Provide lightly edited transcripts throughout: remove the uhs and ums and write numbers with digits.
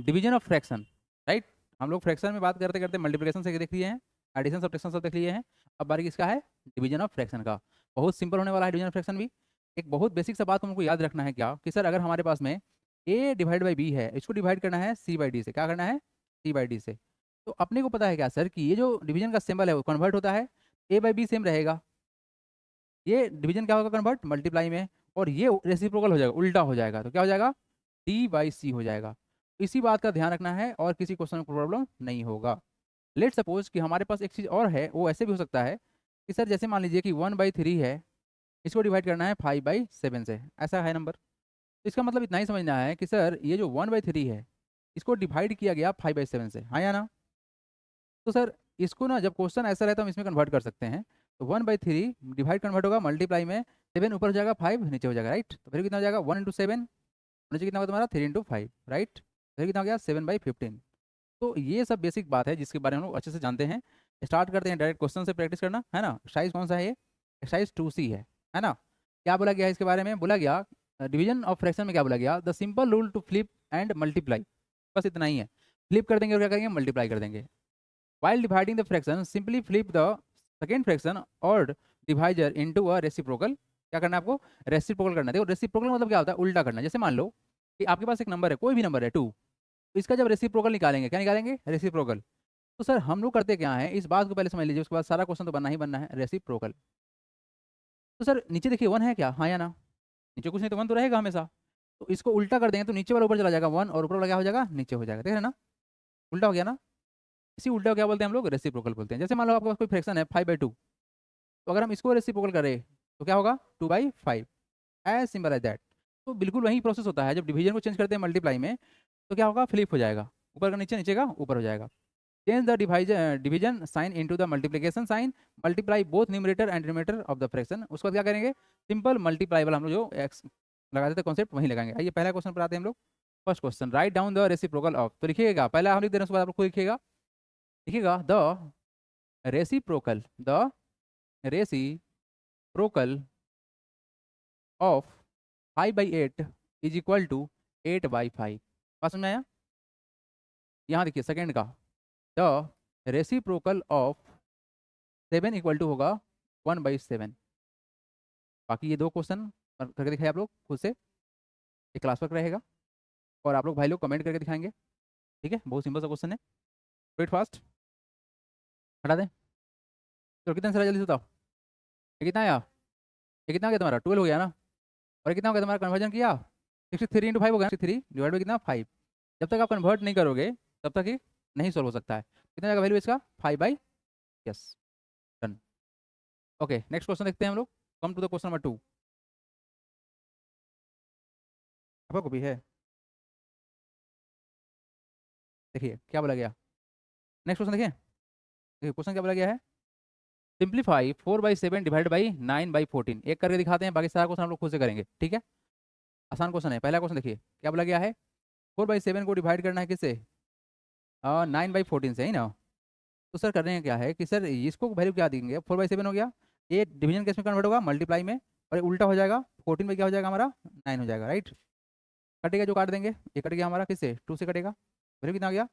Division of fraction, right. हम लोग fraction में बात करते करते मल्टीप्लिकेशन से देख लिए हैं, एडिशन सब्ट्रैक्शन सब देख लिए हैं। अब बारी किसका है, डिवीजन ऑफ फ्रैक्शन का। बहुत सिंपल होने वाला है डिवीजन ऑफ फ्रैक्शन भी। एक बहुत बेसिक सा बात हमको याद रखना है क्या, कि सर अगर हमारे पास में ए डिवाइड बाई बी है, इसको डिवाइड करना है सी बाई डी से। क्या करना है, सी बाई डी से। तो अपने को पता है क्या सर, कि ये जो डिवीजन का सिंबल है वो कन्वर्ट होता है, ए बाई बी सेम रहेगा, ये डिवीजन क्या होगा कन्वर्ट मल्टीप्लाई में, और ये रेसिप्रोकल हो जाएगा, उल्टा हो जाएगा, तो क्या हो जाएगा, डी बाई सी हो जाएगा। इसी बात का ध्यान रखना है और किसी क्वेश्चन में प्रॉब्लम नहीं होगा। लेट सपोज कि हमारे पास एक चीज़ और है, वो ऐसे भी हो सकता है कि सर जैसे मान लीजिए कि 1/3 है, इसको डिवाइड करना है 5/7 से, ऐसा है नंबर। तो इसका मतलब इतना ही समझना है कि सर ये जो 1/3 है, इसको डिवाइड किया गया 5/7 से, हाँ या ना। तो सर इसको ना जब क्वेश्चन ऐसा रहता है हम इसमें कन्वर्ट कर सकते हैं। तो 1/3 डिवाइड कन्वर्ट होगा मल्टीप्लाई में, 7 ऊपर हो जाएगा 5 नीचे हो जाएगा, राइट। तो फिर कितना हो जाएगा 1 × 7, नीचे कितना होगा तुम्हारा 3 × 5, राइट। फिर कितना हो गया 7/15। तो ये सब बेसिक बात है जिसके बारे में हम लोग अच्छे से जानते हैं। स्टार्ट करते हैं डायरेक्ट क्वेश्चन से प्रैक्टिस करना, है ना। एक्सरसाइज कौन सा है ये, एक्सरसाइज 2C है ना। क्या बोला गया है इसके बारे में, बोला गया डिवीजन ऑफ फ्रैक्शन में क्या बोला गया, the simple rule to flip and multiply, बस इतना ही है। फ्लिप कर देंगे और क्या करेंगे, मल्टीप्लाई कर देंगे। While dividing the fraction, simply flip the second fraction or divisor into a reciprocal। क्या करना है आपको, रेसिप्रोकल करना है। देखो रेसिप्रोकल मतलब क्या होता है, उल्टा करना। जैसे मान लो कि आपके पास एक नंबर है, कोई भी नंबर है 2, तो इसका जब रेसिप्रोकल निकालेंगे, क्या निकालेंगे, रेसिप्रोकल। तो सर हम लोग करते क्या है, इस बात को पहले समझ लीजिए, उसके बाद सारा क्वेश्चन तो बनना ही बनना है, रेसिप्रोकल। तो सर नीचे देखिए 1 है क्या, हाँ या ना, नीचे कुछ नहीं तो 1 तो रहेगा हमेशा। तो इसको उल्टा कर देंगे तो नीचे वाला ऊपर चला जाएगा 1, और ऊपर वाला क्या हो जाएगा, नीचे हो जाएगा, देख रहे हैं ना, उल्टा हो गया ना। इसी उल्टा को क्या बोलते हैं हम लोग, रेसिप्रोकल बोलते हैं। जैसे मान लो आपके पास कोई फ्रैक्शन है 5/2, तो अगर हम इसको रेसिप्रोकल करें तो क्या होगा, 2/5, एज सिंपल एज दैट। तो बिल्कुल वही प्रोसेस होता है, जब डिवीजन को चेंज करते हैं मल्टीप्लाई में, तो क्या होगा, फ्लिप हो जाएगा, ऊपर का नीचे, नीचे का ऊपर हो जाएगा। Change the division sign into the multiplication sign, multiply both numerator and denominator of the fraction. उसके बाद क्या करेंगे, सिंपल मल्टीप्लाई वाला हम लोग जो एक्स लगाते थे कॉन्सेप्ट वहीं लगाएंगे। आइए पहला क्वेश्चन पर आते हैं हम लोग। First question, write down the reciprocal of. तो लिखिएगा, पहले हम लिख दे रहे हैं, उसके बाद आप लोग खुद लिखिएगा। लिखिएगा the reciprocal, the reciprocal of 5/8 is equal to 8/5। बात समझ में आया। यहाँ देखिए सेकेंड का, the reciprocal of 7 equal to होगा 1/7। बाकी ये दो क्वेश्चन करके दिखाए आप लोग खुद से, ये क्लास वर्क रहेगा, और आप लोग भाई लोग कमेंट करके दिखाएंगे, ठीक है। बहुत सिंपल सा क्वेश्चन है, वेट फास्ट, हटा दें। तो कितना आंसर है, जल्दी से बताओ। ये कितना आया, ये कितना हो गया तुम्हारा, 12 हो गया ना। और ये कितना हो गया तुम्हारा, कन्वर्जन किया, 63 × 5 हो गया, 63 डिवाइड बाई कितना 5। जब तक आप कन्वर्ट नहीं करोगे तब तक ही नहीं सॉल्व हो सकता है। कितना जाएगा वैल्यू इसका, 5/, yes, done. Okay next question देखते हैं हम लोग। Come to the question number 2। आपका कॉपी है, देखिए क्या बोला गया। नेक्स्ट क्वेश्चन देखिए, देखिए क्वेश्चन क्या बोला गया है, सिंप्लीफाई 4/7 डिवाइड बाई 9/14। एक करके दिखाते हैं, बाकी सारा क्वेश्चन हम लोग खुद से करेंगे, ठीक है। आसान क्वेश्चन है। पहला क्वेश्चन देखिए क्या बोला गया है, 4/7 को डिवाइड करना है किससे, 9/14 से, ही ना। तो सर करने का क्या है कि सर इसको वैल्यू क्या देंगे, 4/7 हो गया, ये डिवीजन केस में कन्वर्ट होगा मल्टीप्लाई में, और ये उल्टा हो जाएगा, 14 में क्या हो जाएगा हमारा, 9 हो जाएगा, राइट। कटेगा जो काट देंगे, ये कट गया हमारा किससे, 2 से कटेगा। वैल्यू कितना आ गया,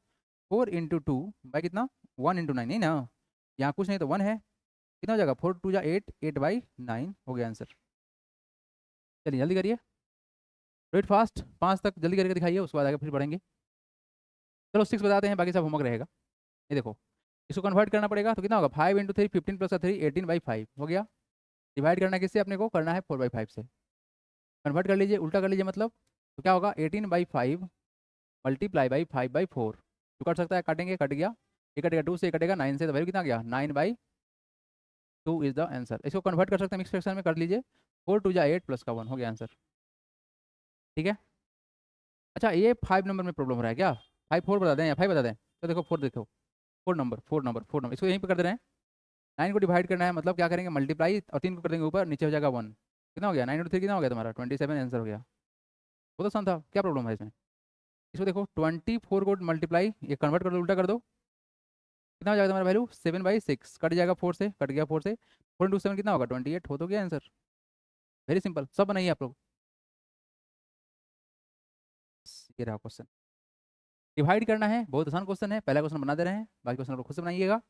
4 × 2 बाई कितना, 1 × 9, नहीं ना, यहाँ कुछ नहीं तो 1 है। कितना हो जाएगा, 4 × 2 = 8, 8/9 हो गया आंसर। चलिए जल्दी करिए, वेट फास्ट, 5 तक जल्दी करके दिखाइए, उसके बाद आगे फिर बढ़ेंगे। चलो 6 बताते हैं, बाकी सब होमवर्क रहेगा। ये देखो, इसको कन्वर्ट करना पड़ेगा, तो कितना होगा, 5 × 3 15 + 3 18/5 हो गया। डिवाइड करना है किससे, अपने को करना है 4/5 से। कन्वर्ट कर लीजिए, उल्टा कर लीजिए मतलब, तो क्या होगा 18/5 मल्टीप्लाई बाई 5/4। जो कट सकता है काटेंगे, कट गया, ये कटेगा 2 से, ये कटेगा 9 से, तो वैल्यू कितना गया, 9/2 इज द आंसर। इसको कन्वर्ट कर सकते हैं मिक्स फ्रैक्शन में, कर लीजिए, 4 × 2 = 8 + 1 हो गया आंसर, ठीक है। अच्छा ये 5 नंबर में प्रॉब्लम हो रहा है क्या, 5/4 बता दें या 5 बता दें, तो देखो 4 देखो, 4 नंबर इसको यहीं पे कर दे रहे हैं। 9 को डिवाइड करना है, मतलब क्या करेंगे, मल्टीप्लाई, और 3 को कर देंगे ऊपर, नीचे हो जाएगा 1। कितना हो गया, 9 × 3 कितना हो गया तुम्हारा, 27 आंसर हो गया। बहुत आसान था, क्या प्रॉब्लम है इसमें। इसको देखो 24 को मल्टीप्लाई, ये कन्वर्ट कर दो, उल्टा कर दो, कितना हो जाएगा तुम्हारा वैल्यू, 7/6, कट जाएगा 4 से, कट गया 4 से, 4 × 7 कितना होगा, 28 हो तो गया आंसर। वेरी सिंपल, सब बनाइए आप लोग। ये रहा क्वेश्चन। डिवाइड करना है, बहुत आसान क्वेश्चन है, पहला क्वेश्चन बना दे रहे हैं, बाकी क्वेश्चन आप लोग खुद से बनाइएगा।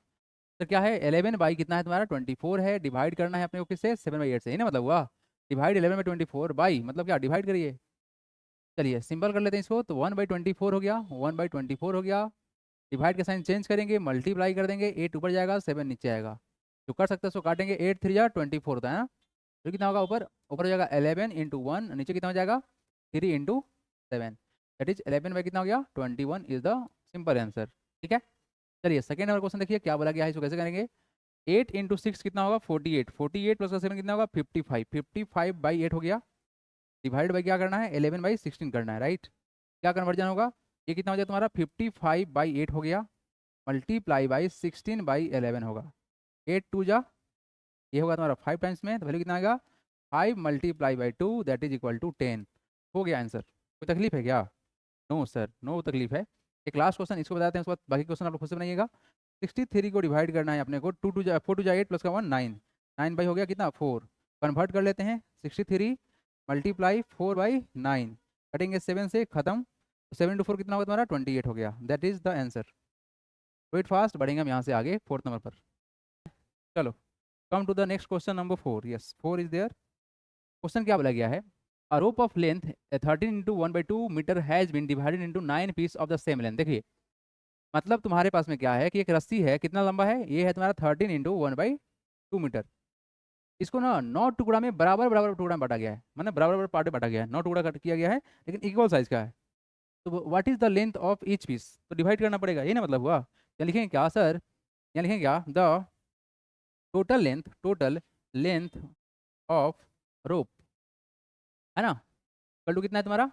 तो क्या है 11 बाई कितना है तुम्हारा 24 है, डिवाइड करना है अपने को किससे 7/8 से, ही ना मतलब हुआ। डिवाइड 11/24 बाई मतलब क्या डिवाइड करिए। चलिए सिंपल कर लेते हैं इसको, तो 1/24 हो गया, 1/24 हो गया। डिवाइड का साइन चेंज करेंगे, मल्टीप्लाई कर देंगे, 8 ऊपर जाएगा 7 नीचे आएगा। जो कर सकते हैं उसको काटेंगे, 8 3 जा 24 होता है ना। तो कितना होगा ऊपर, ऊपर हो जाएगा 11 इंटू 1, नीचे कितना हो जाएगा 3 इंटू 7, दैट इज 11 बाई कितना हो गया 21 इज द सिंपल आंसर। ठीक है। चलिए सेकंड नंबर क्वेश्चन देखिए क्या बोला गया है, इसको कैसे करेंगे। 8 इंटू 6 कितना होगा 48, 48 प्लस 7 कितना होगा 55, 55/8 हो गया। डिवाइड बाई क्या करना है 11/16 करना है, राइट। क्या कन्वर्जन होगा, ये कितना हो जाएगा तुम्हारा 55/8 हो गया, मल्टीप्लाई बाई 16/11 होगा। 8 2 जा, ये होगा तुम्हारा 5 टाइम्स में, तो वैल्यू कितना आएगा 5 multiply by 2 that is equal to 10। हो गया आंसर। कोई तकलीफ है क्या। नो सर, नो तकलीफ है। एक लास्ट क्वेश्चन इसको बताते हैं, उसके बाद बाकी क्वेश्चन आप लोग खुद से बनाइएगा। 63 को डिवाइड करना है अपने को, 2 2 जा 4 2 जा 8 प्लस का 1 9, 9 बाई हो गया कितना 4। कन्वर्ट कर लेते हैं, 63 मल्टीप्लाई 4/9, कटेंगे 7 से खत्म, 7 इंटू 4 कितना होगा तुम्हारा 28 हो गया, that is the answer. Wait fast, बढ़ेंगे हम यहाँ से आगे फोर्थ नंबर पर। चलो come to the next question number 4, yes 4 is there. Question क्या बोला गया है, a rope of length 13 into 1/2 metre has been divided into 9 piece of the same length. देखिए मतलब तुम्हारे पास में क्या है कि एक रस्सी है, कितना लंबा है, ये है तुम्हारा 13 इंटू 1/2 मीटर। इसको ना 9 टुकड़ा में बराबर बराबर टुकड़ा में बांटा गया है, मतलब बराबर बराबर पार्ट में बांटा गया है, 9 टुकड़ा कट किया गया है लेकिन इक्वल साइज का है। तो what is the length of each piece, तो डिवाइड करना पड़ेगा, ये ना मतलब हुआ। यहाँ लिखेंगे क्या सर, यहाँ लिखेंगे क्या, the total length of rope, है ना, इक्वल टू कितना है तुम्हारा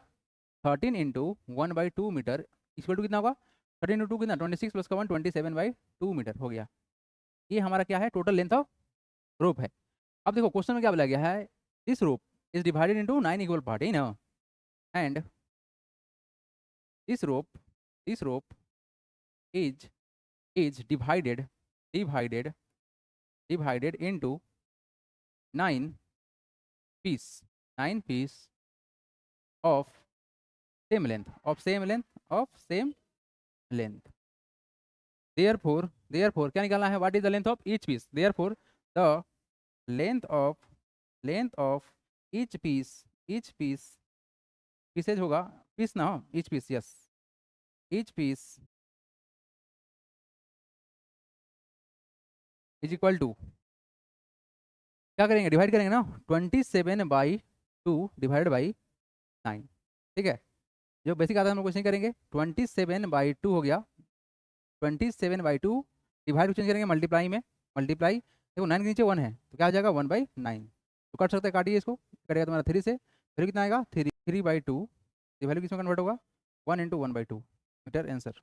13 इंटू 1/2 मीटर, इक्वल टू कितना होगा 13 इंटू 2 कितना 26 प्लस का 1 27/2 मीटर हो गया। ये हमारा क्या है टोटल लेंथ ऑफ रोप है। अब देखो क्वेश्चन में क्या बोला गया है, this rope is divided into 9 equal part, है ना, and this rope this rope is divided divided divided into 9 piece 9 piece of same length. Therefore क्या निकालना है, what is the length of each piece, therefore the length of each piece pieces होगा, piece ना each piece, yes each piece is equal to, क्या करेंगे divide करेंगे ना 27/2 divide by 9। ठीक है, जो बेसिक आता है हम लोग कुछ नहीं करेंगे, 27/2 हो गया, 27/2 डिवाइड चेंज करेंगे मल्टीप्लाई में, मल्टीप्लाई देखो 9 के नीचे 1 है तो क्या हो जाएगा 1/9, तो काट सकते हैं, काटिए इसको, कटेगा तुम्हारा 3 से, फिर कितना आएगा 3/2, ये वैल्यू किसमें कन्वर्ट होगा 1 into 1/2 metre answer.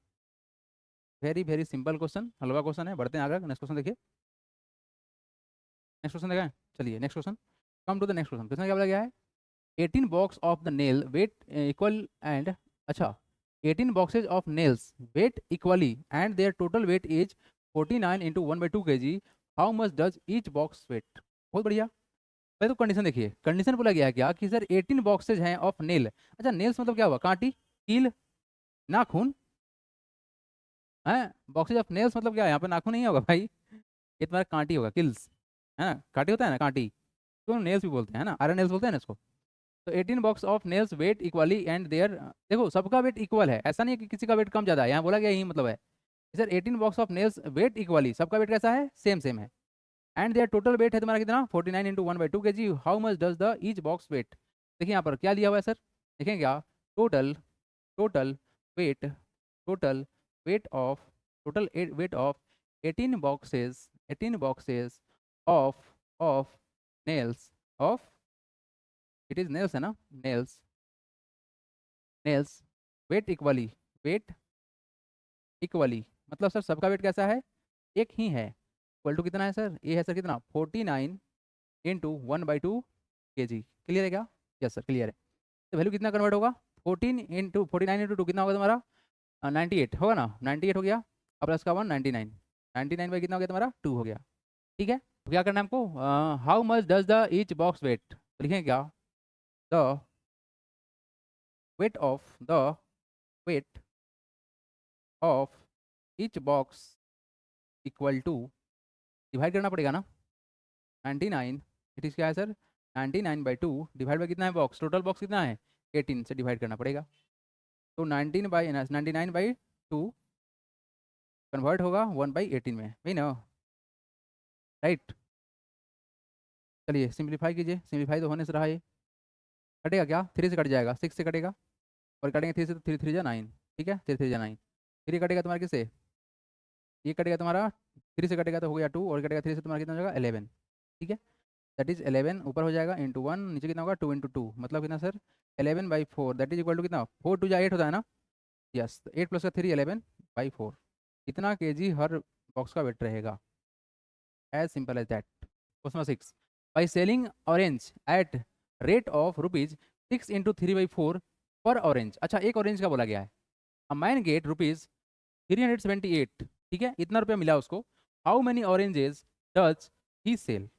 Very very simple question, हलवा क्वेश्चन है। बढ़ते हैं आगे, नेक्स्ट क्वेश्चन देखिए, नेक्स्ट क्वेश्चन देखा है। चलिए next question, come to the next question. Question क्या बोला गया है, 18 box of the nail weight equal and, अच्छा 18 boxes of nails weight equally and their total weight is 49 into 1/2 kg, how much does each box weight। बहुत बढ़िया। पहले तो condition देखिए, कंडीशन बोला गया है क्या कि सर 18 बॉक्सेज हैं ऑफ नेल, अच्छा नेल्स मतलब क्या हुआ, कांटी, कील, नाखून है, बॉक्सेज ऑफ नेल्स मतलब क्या है, यहाँ पे नाखून नहीं होगा भाई, ये तुम्हारा कांटी होगा, किल्स है ना, कांटी होता है ना कांटी, तो नेल्स भी बोलते हैं ना, आयरन नेल्स बोलते हैं ना इसको। तो 18 box of nails weigh equally and their, देखो सबका वेट इक्वल है, ऐसा नहीं है कि किसी का वेट कम ज़्यादा है, यहाँ बोला गया यही मतलब है sir 18 box of nails weigh equally, सबका वेट कैसा है सेम सेम है, एंड देयर टोटल वेट है तुम्हारा कितना 49 into 1/2 kg, how much does the each box weigh. देखिए यहाँ पर क्या लिया हुआ है सर, देखें क्या, total total wait total weight of total weight of 18 boxes of nails of, it is nails है ना, नेल्स वेट इक्वली मतलब सर सबका वेट कैसा है एक ही है, इक्वल टू कितना है सर, ये है सर कितना 49 इंटू 1/2 kg, क्लियर है क्या, यस सर क्लियर है। तो वैल्यू कितना कन्वर्ट होगा 49 इंटू 2 कितना होगा तुम्हारा 98 होगा ना, 98 हो गया, अब प्लस का 1 99, 99 बाई कितना हो गया तुम्हारा 2 हो गया। ठीक है, तो क्या करना है हमको, how much does the each box weigh, लिखेंगे क्या, the weight of the weight of each box equal to, divide करना पड़ेगा ना, 99, इट इज़ क्या है सर, 99/2 डिवाइड बाई कितना है बॉक्स, टोटल बॉक्स कितना है 18 से डिवाइड करना पड़ेगा। तो 99/2 कन्वर्ट होगा 1/18 में, वही ना, राइट। चलिए सिंप्लीफाई कीजिए, सिंप्लीफाई तो होने से रहा ये, कटेगा क्या, 3 से कट जाएगा, 6 से कटेगा, और कटेंगे 3 से तो 3 3 जा 9, ठीक है, 3 3 जा 9, 3 कटेगा तुम्हारा किससे, ये कटेगा तुम्हारा, 3 से कटेगा तो हो गया 2, और कटेगा 3 से तुम्हारा कितना हो जाएगा 11, ठीक है, दैट इज 11 ऊपर हो जाएगा इंटू 1, नीचे कितना होगा 2 × 2, मतलब कितना sir 11/4, that is equal to कितना, 4 2 जा 8 होता है ना, यस, 8 + 3 11/4, कितना केजी हर बॉक्स का वेट रहेगा, as simple as that. Question number 6, by selling orange at rate of ₹6 × 3/4 पर ऑरेंज, अच्छा एक ऑरेंज का बोला गया है, अ मैन गेट ₹378, ठीक है, इतना रुपया मिला उसको, how many oranges does he sell,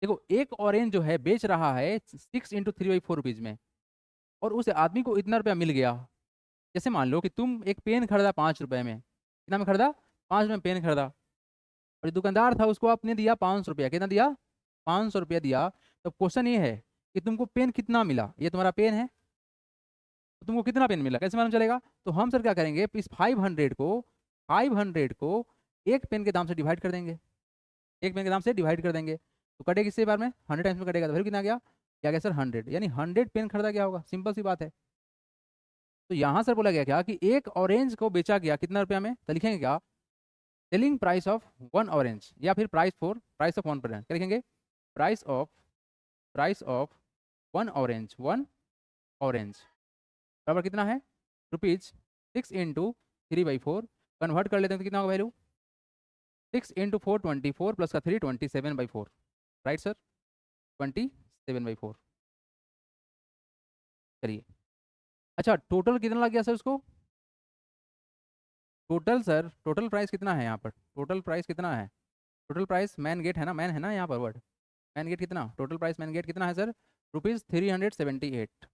देखो एक ऑरेंज जो है बेच रहा है 6 × 3/4 में, और उस आदमी को इतना रुपया मिल गया, जैसे मान लो कि तुम एक पेन खरीदा 5 रुपए में, कितना में खरीदा, 5 रुपये में पेन खरीदा, और जो दुकानदार था उसको आपने दिया 500 रुपया, कितना दिया, 500 रुपया दिया, तो क्वेश्चन ये है कि तुमको पेन कितना मिला, ये तुम्हारा पेन है, तो तुमको कितना पेन मिला, कैसे मालूम चलेगा, तो हम सर क्या करेंगे, इस 500 को एक पेन के दाम से डिवाइड कर देंगे, एक पेन के दाम से डिवाइड कर देंगे, तो कटेगा किससे बार में 100 टाइम्स में कटेगा, तो फिर कितना गया, क्या गया सर 100, यानी 100 पेन खरीदा गया होगा, सिंपल सी बात है। तो यहाँ सर बोला गया क्या कि एक ऑरेंज को बेचा गया कितना रुपया में, तो लिखेंगे क्या, सेलिंग प्राइस ऑफ 1 ऑरेंज, या फिर प्राइस ऑफ 1 क्या लिखेंगे, प्राइस ऑफ 1 ऑरेंज बराबर कितना है, ₹6 × 3/4, कन्वर्ट कर लेते हैं तो कितना होगा वैल्यू, 6 × 4 24 प्लस का 3 27/4, राइट सर, 27/4, चलिए, अच्छा टोटल कितना लग गया सर उसको, टोटल सर टोटल प्राइस कितना है यहाँ पर, टोटल प्राइस कितना है, टोटल प्राइस मैन गेट है ना, मैन है ना यहाँ पर वर्ड, मैन गेट कितना, टोटल प्राइस मैन गेट कितना है सर, ₹378,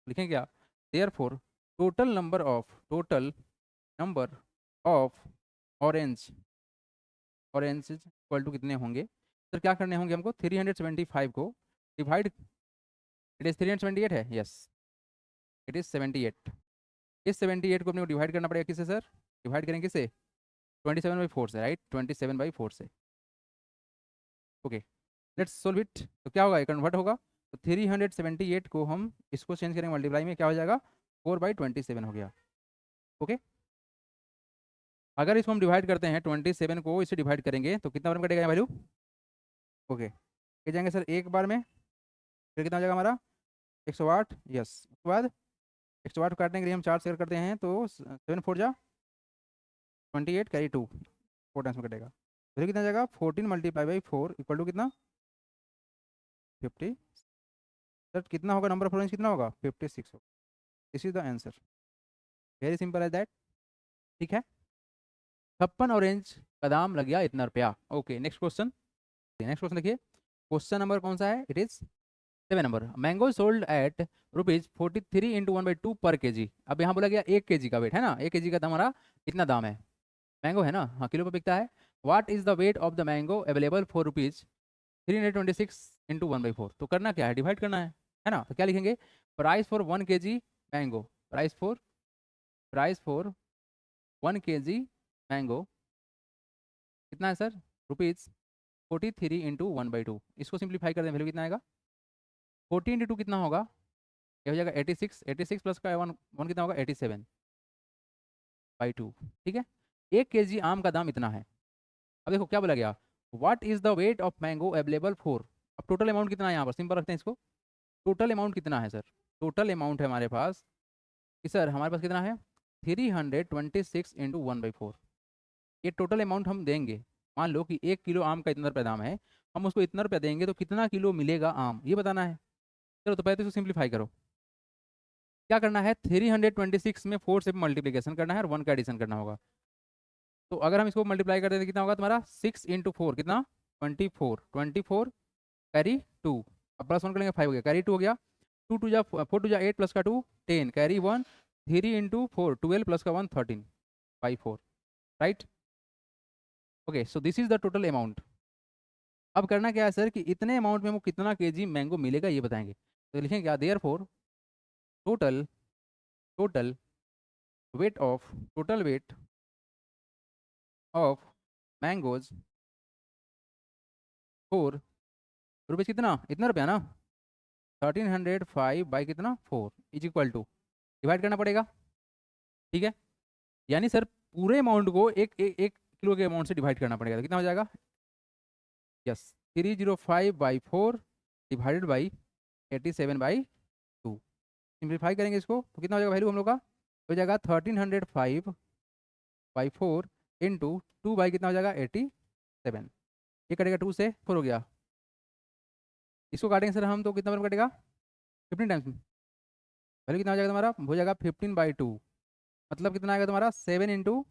लिखें क्या, therefore total number of orange equal to कितने होंगे सर, क्या करने होंगे हमको, 375 को डिवाइड, इट इज 378 है, यस इट इज 78, इस 78 को अपने को डिवाइड करना पड़ेगा किससे सर, डिवाइड करेंगे किससे, 27/4 से, राइट, 27/4 से, ओके, लेट्स सोल्व इट, तो क्या होगा, ये कन्वर्ट होगा, तो 378 को हम इसको चेंज करेंगे मल्टीप्लाई में, क्या हो जाएगा 4/27 हो गया, ओके, अगर इसको हम डिवाइड करते हैं 27 को इससे डिवाइड करेंगे तो कितना बार में कटेगा वैल्यू, ओके, ये जाएंगे सर एक बार में, फिर कितना हो जाएगा हमारा 108, यस, उसके बाद 108 काटने के लिए हम 4 से करते हैं, तो 7 4 जा 28 कैरी 2, 4 टाइम्स में कटेगा, फिर कितना जाएगा 14 × 4 इक्वल टू कितना 50, सर कितना होगा, नंबर ऑफ ऑरेंज कितना होगा 56 होगा, this is the answer, very simple as that, ठीक है, 56 ऑरेंज का दाम लग गया इतना रुपया, ओके, नेक्स्ट क्वेश्चन देखिए, क्वेश्चन नंबर कौन सा है, it is 7 number, mango sold at ₹43 × 1/2 पर केजी, अब यहाँ बोला गया 1 केजी का वेट है ना, 1 केजी का हमारा कितना दाम है, मैंगो है ना, हाँ किलो पे बिकता है, what is the weight of the mango available for ₹326 × 1/4, तो करना क्या है, डिवाइड करना है ना, तो क्या लिखेंगे, price for 1 KG mango, price for 1 KG mango कितना है सर, ₹43 × 1/2, इसको सिंप्लीफाई कर दें वैल्यू कितना आएगा, 40 × 2 कितना होगा, ये हो जाएगा 86, 86 प्लस का 1 कितना होगा 87/2, ठीक है, 1 केजी आम का दाम इतना है, अब देखो क्या बोला गया, what is the weight of mango available for, अब टोटल अमाउंट कितना है यहाँ पर, सिंपल रखते हैं इसको, टोटल अमाउंट कितना है सर, टोटल अमाउंट है हमारे पास कि सर हमारे पास कितना है 326 × 1/4, ये टोटल अमाउंट हम देंगे, मान लो कि 1 किलो आम का इतना रुपया दाम है, हम उसको इतना रुपया देंगे तो कितना किलो मिलेगा आम, ये बताना है, चलो तो पहले तो इसको सिंप्लीफाई करो, क्या करना है 326 में 4 से मल्टीप्लीकेशन करना है और 1 का एडिशन करना होगा, तो अगर हम इसको मल्टीप्लाई कर दें तो कितना होगा तुम्हारा 6 × 4 कितना 24 कैरी 2, अब प्लस 1 करेंगे 5 हो गया, कैरी 2 हो गया, 2 2 जा 4 2 जा 8 प्लस का 2 10 कैरी 1, 3 × 4 12 प्लस का 1 13, by 4, right. Okay, so this is the total amount. अब करना क्या है सर कि इतने अमाउंट में वो कितना केजी मैंगो मिलेगा ये बताएंगे। तो लिखेंगे क्या, therefore total total weight of total weight of mangoes for rupees, कितना, इतना रुपया ना, 1305 बाई कितना 4 इज इक्वल टू, डिवाइड करना पड़ेगा, ठीक है। यानी सर पूरे अमाउंट को एक किलो के अमाउंट से डिवाइड करना पड़ेगा, तो कितना हो जाएगा, yes, 305 by 4 divided by 87/2। Simplify करेंगे इसको तो कितना हो जाएगा वैल्यू हम लोग का, हो जाएगा 1305/4 इंटू 2 बाई कितना हो जाएगा 87। ये कटेगा 2 से 4 हो गया, इसको काटेंगे सर हम तो कितना बार कटेगा 15 टाइम्स, वैल्यू कितना हो जाएगा तुम्हारा, हो जाएगा 15/2, मतलब कितना आएगा तुम्हारा 7 इंटू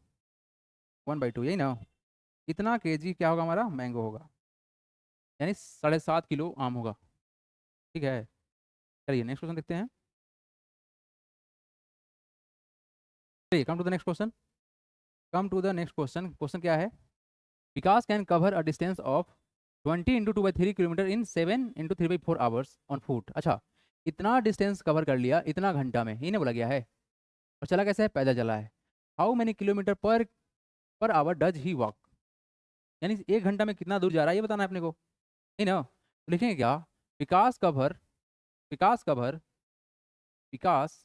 1/2, यही ना। इतना केजी क्या होगा हमारा मैंगो होगा, यानी 7.5 किलो आम होगा, ठीक है। चलिए नेक्स्ट क्वेश्चन देखते हैं। चलिए come to the next question, come to the next question. Question क्या है, Vikas can cover a distance of 20 into 2/3 kilometre in 7 into 3/4 hours on foot. अच्छा, इतना डिस्टेंस कवर कर लिया इतना घंटा में, ही ना बोला गया है, और चला कैसे है, पैदल चला है। हाउ मेनी किलोमीटर पर per hour does he walk, यानी 1 घंटा में कितना दूर जा रहा है ये बताना है अपने को, नहीं ना। तो लिखेंगे क्या, विकास कवर विकास कवर विकास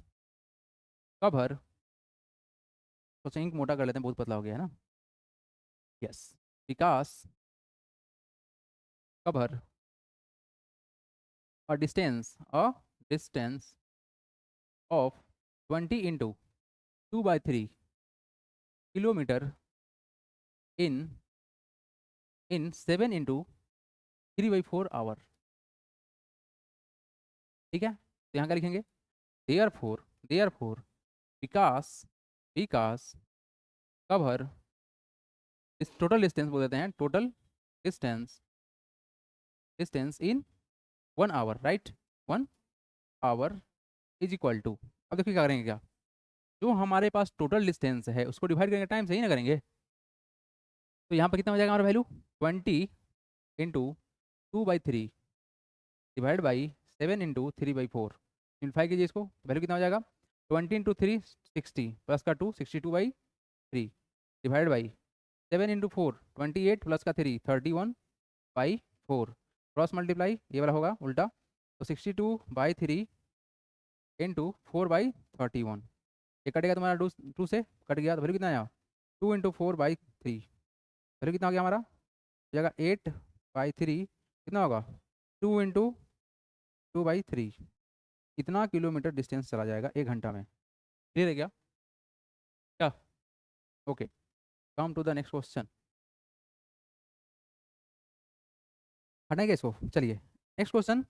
कवर, तो इंक मोटा कर लेते हैं, बहुत पतला हो गया है ना, yes. Vikas cover a distance of 20 into 2/3 kilometre in 7 into 3/4 hour, ठीक है। तो यहाँ क्या लिखेंगे, therefore Vikas Vikas cover, इस टोटल डिस्टेंस बोल देते हैं, total distance distance in 1 hour, right, 1 hour is equal to, अब देखिए क्या करेंगे, क्या जो हमारे पास टोटल डिस्टेंस है उसको डिवाइड करेंगे टाइम से, ही ना करेंगे। तो यहाँ पर कितना हो जाएगा हमारा value, 20 into 2/3 divide by 7 into 3/4, simplify कीजिए इसको, वैल्यू कितना हो जाएगा, 20 इंटू 3 60 प्लस का 2 62/3 डिवाइड बाई 7 इंटू 4 28 प्लस का 3 31/4, क्रॉस मल्टीप्लाई ये वाला होगा उल्टा, तो 62/3 इंटू 4/31, ये कटेगा तुम्हारा 2 से कट गया, तो वैल्यू कितना आया, 2 इंटू 4/3, वैल्यू कितना हो गया हमारा, हो जाएगा 8/3, कितना होगा 2 इंटू 2/3, इतना किलोमीटर डिस्टेंस चला जाएगा 1 घंटा में, क्लियर है क्या, क्या, okay. Come to the next question, हटाएंगे इसको, चलिए नेक्स्ट क्वेश्चन।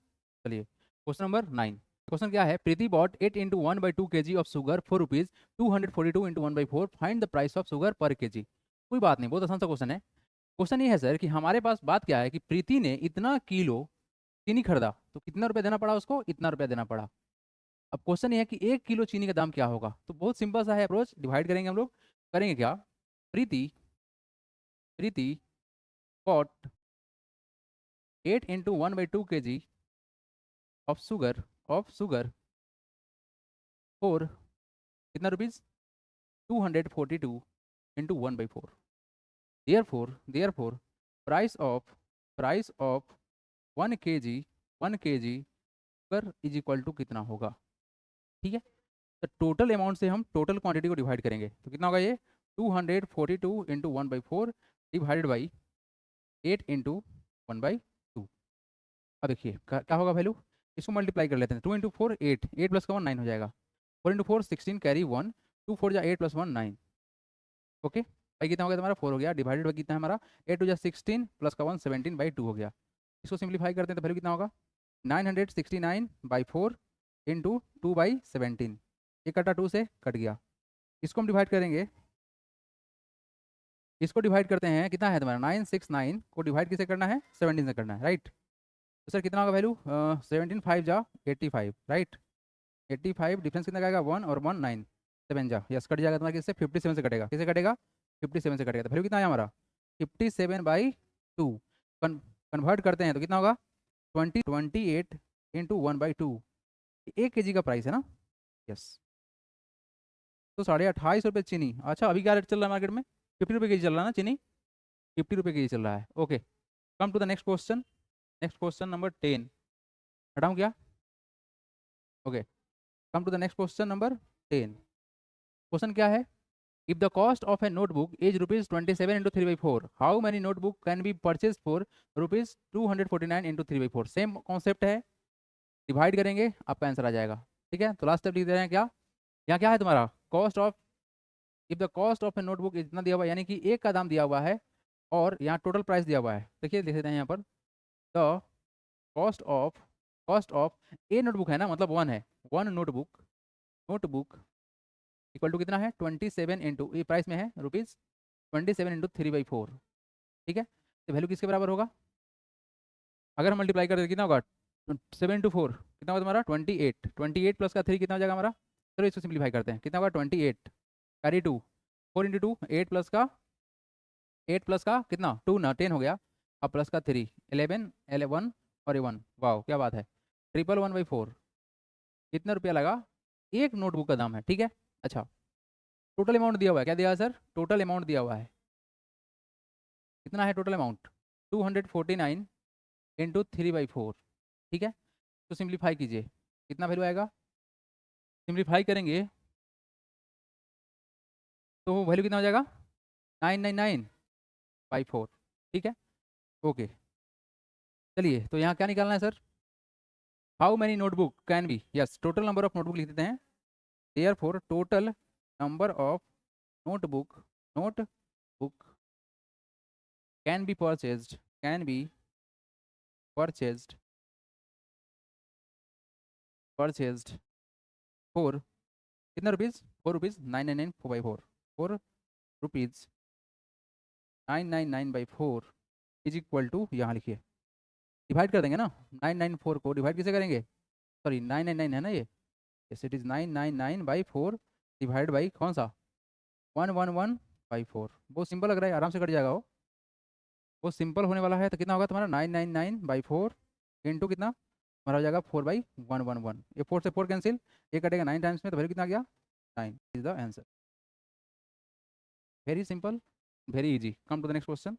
चलिए क्वेश्चन नंबर 9। क्वेश्चन क्या है, Preeti bought 8 into 1/2 kg of sugar for rupees 242 into 1/4, find the price of sugar per KG. कोई बात नहीं, बहुत आसान सा क्वेश्चन है। क्वेश्चन ये है सर कि हमारे पास बात क्या है कि प्रीति ने इतना किलो चीनी खरीदा, तो कितना रुपया देना पड़ा उसको, इतना रुपया देना पड़ा। अब क्वेश्चन ये है कि 1 किलो चीनी का दाम क्या होगा, तो बहुत सिंपल सा है अप्रोच, डिवाइड करेंगे हम लोग, करेंगे क्या, Preeti Preeti bought 8 into 1/2 kg of sugar for कितना rupees 242 into 1/4, therefore price of 1 kg sugar is equal to कितना होगा, ठीक है। तो टोटल अमाउंट से हम टोटल क्वांटिटी को डिवाइड करेंगे, तो कितना होगा ये 242 इंटू 1/4 डिवाइडेड बाई 8 इंटू 1/2। अब देखिए क्या होगा वैल्यू, इसको मल्टीप्लाई कर लेते हैं, 2 इंटू 4 8, 8 प्लस का 1 9 हो जाएगा, 4 इंटू 4 16 कैरी 1, 2 4 जा 8 प्लस 1 9, ओके। भाई कितना हो गया तुम्हारा 4 हो गया, डिवाइडेड बाई कितना है हमारा 8 2 जा 16 प्लस का 1 17/2 हो गया। इसको सिंप्लीफाई करते हैं तो वैल्यू कितना होगा 969/4 इंटू 2/17, एक कटा 2 से कट गया। इसको हम डिवाइड करेंगे, इसको डिवाइड करते हैं, कितना है तुम्हारा 969 को डिवाइड किसे करना है 17 से करना है, राइट। तो सर कितना होगा वैल्यू 17 5 जा 85, राइट, 85 डिफरेंस कितना आएगा 1 और 1 9, 7 जा, यस कट जाएगा तुम्हारा किससे, 57 से कटेगा, किससे कटेगा, 57 से कटेगा। तो वैल्यू कितना आया हमारा, 57/2। कन्वर्ट करते हैं तो कितना होगा, 28 इंटू 1/2। 1 kg का प्राइस है ना, यस। तो 28.5 रुपये चीनी। अच्छा अभी क्या रेट चल रहा है मार्केट में, 50 रुपये के जी चल रहा है ना चीनी, 50 रुपये के जी चल रहा है। Okay, come to the next question. Next question number 10, हटाऊँ क्या, okay, come to the next question number 10। Question क्या है, if the cost of a notebook is ₹27 into 3/4, how many notebook can be purchase for ₹249 into 3/4। Same concept है, divide करेंगे आपका answer आ जाएगा। ठीक है, तो लास्ट स्टेप लिख दे रहे हैं क्या, यहाँ क्या है तुम्हारा, cost of, if the cost of a notebook इतना दिया हुआ है, यानी कि एक का दाम दिया हुआ है और यहाँ टोटल प्राइस दिया हुआ है। देखिए लिख देते हैं यहाँ पर, the cost of a notebook है ना, मतलब 1 है, 1 नोटबुक, नोटबुक इक्वल टू कितना है, 27 इंटू, ये प्राइस में है ₹27 इंटू 3/4। ठीक है, तो वैल्यू किसके बराबर होगा, अगर हम मल्टीप्लाई कर दें कितना होगा, 7 इंटू 4 कितना होगा तुम्हारा, 28, 28 प्लस का 3 कितना हो जाएगा हमारा, चलो इसको सिंप्लीफाई करते हैं, कितना होगा 28, कैरी 2, 4 इंटू 2 8 प्लस का, 8 प्लस का कितना 2 ना 10 हो गया, अब प्लस का 3 11 11 और ये 1, वाह क्या बात है, 111/4। कितना रुपया लगा, एक नोटबुक का दाम है। ठीक है, अच्छा टोटल अमाउंट दिया हुआ है, क्या दिया है सर, टोटल अमाउंट दिया हुआ है, कितना है टोटल अमाउंट, 249 इंटू 3/4। ठीक है, तो सिंप्लीफाई कीजिए, कितना वैल्यू आएगा, सिंप्लीफाई करेंगे तो वैल्यू कितना हो जाएगा, 999/4। ठीक है, ओके, चलिए तो यहाँ क्या निकालना है sir, how many notebook can be, yes total number of notebook लिख देते हैं, therefore total number of notebook, notebook can be purchased, can be purchased, purchased for कितना rupees, 4 rupees 999/4, 4 rupees 999/4 is equal to, यहाँ लिखिए divide कर देंगे ना, 994 को डिवाइड किसे करेंगे, सॉरी 999 है ना ये, yes it is 999/4 divide by कौन सा, 111/4। बहुत सिंपल लग रहा है, आराम से कट जाएगा वो सिंपल होने वाला है। तो कितना होगा तुम्हारा 999/4 इंटू कितना हमारा हो जाएगा 4/111, ये 4 से 4 कैंसिल, ये कटेगा 9 टाइम्स में, तो वैल्यू कितना आ गया, 9 is the answer. Very simple, very easy. Come to the next question.